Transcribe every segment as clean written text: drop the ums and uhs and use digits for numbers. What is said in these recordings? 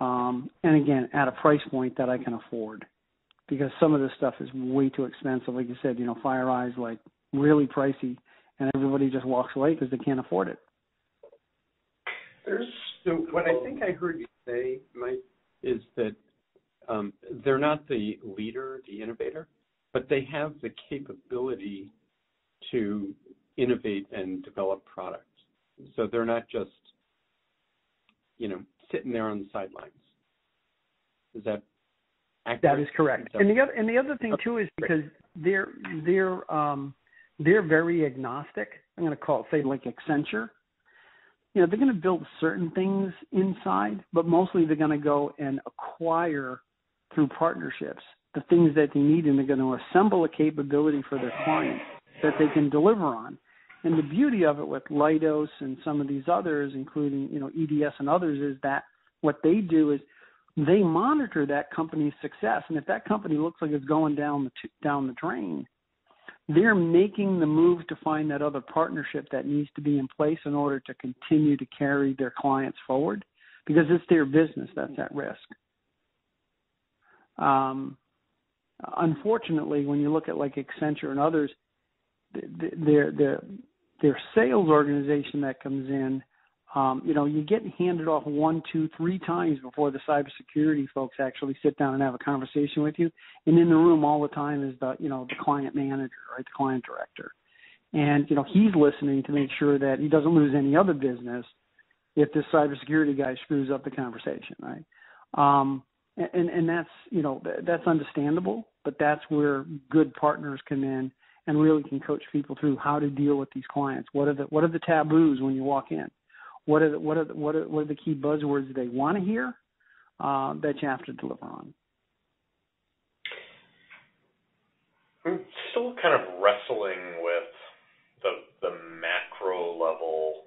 and again, at a price point that I can afford, because some of this stuff is way too expensive. Like you said, FireEye's like really pricey, and everybody just walks away because they can't afford it. So what I think I heard you say, Mike, is that they're not the leader, the innovator, but they have the capability to innovate and develop products. So they're not just, sitting there on the sidelines. Is that accurate? That is correct. And the other thing too is because they're very agnostic. I'm going to say like Accenture. They're going to build certain things inside, but mostly they're going to go and acquire through partnerships the things that they need, and they're going to assemble a capability for their clients that they can deliver on. And the beauty of it with Leidos and some of these others, including, EDS and others, is that what they do is they monitor that company's success. And if that company looks like it's going down the drain, they're making the move to find that other partnership that needs to be in place in order to continue to carry their clients forward, because it's their business that's at risk. Unfortunately, when you look at like Accenture and others, their sales organization that comes in, you get handed off 1, 2, 3 times before the cybersecurity folks actually sit down and have a conversation with you. And in the room all the time is the client manager, right, the client director. And, he's listening to make sure that he doesn't lose any other business if this cybersecurity guy screws up the conversation, right? And that's, that's understandable, but that's where good partners come in and really can coach people through how to deal with these clients. What are the taboos when you walk in? What are the key buzzwords they want to hear that you have to deliver on? I'm still kind of wrestling with the macro level,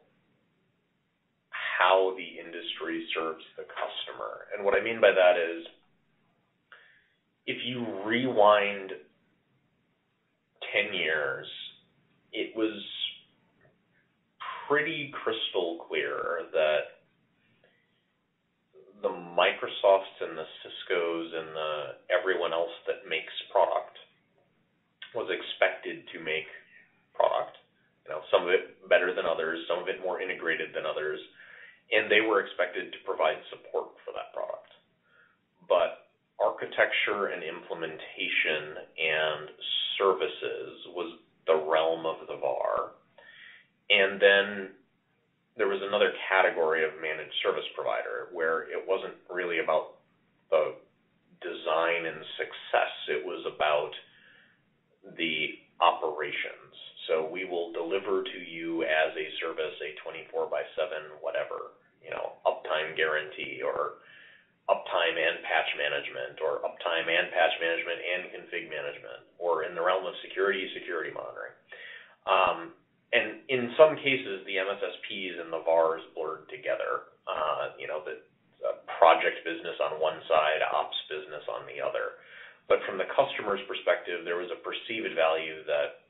how the industry serves the customer. And what I mean by that is, if you rewind 10 years, it was pretty crystal clear that the Microsofts and the Ciscos and everyone else that makes product was expected to make product. Some of it better than others, some of it more integrated than others, and they were expected to provide support for that product. But architecture and implementation and services was the realm of the VAR. And then there was another category of managed service provider where it wasn't really about the design and success. It was about the operations. So we will deliver to you as a service a 24/7 whatever, uptime guarantee, or uptime and patch management, or uptime and patch management and config management, or in the realm of security monitoring. And in some cases, the MSSPs and the VARs blurred together. The project business on one side, ops business on the other. But from the customer's perspective, there was a perceived value that,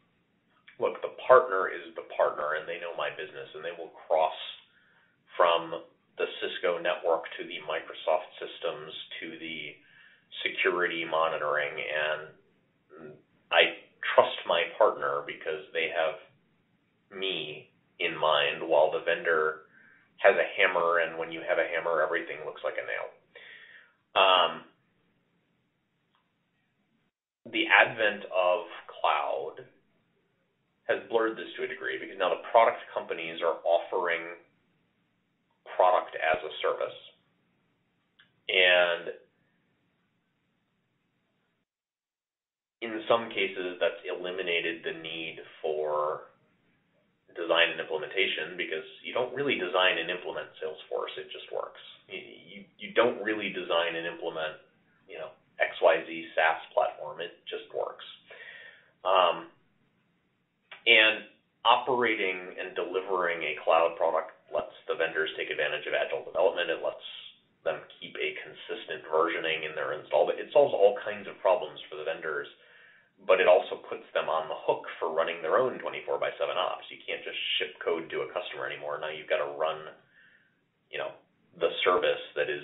look, the partner is the partner, and they know my business, and they will cross from the Cisco network to the Microsoft systems to the security monitoring, and I trust my partner because they have me in mind, while the vendor has a hammer, and when you have a hammer, everything looks like a nail. The advent of cloud has blurred this to a degree, because now the product companies are offering product as a service. And in some cases, that's eliminated the need for design and implementation, because you don't really design and implement Salesforce. It just works. You don't really design and implement, XYZ SaaS platform. It just works. And operating and delivering a cloud product lets the vendors take advantage of agile development. It lets them keep a consistent versioning in their install. It solves all kinds of problems for the vendors, but it also puts them on the hook for running their own 24/7 ops. You can't just ship code to a customer anymore. Now you've got to run, the service that is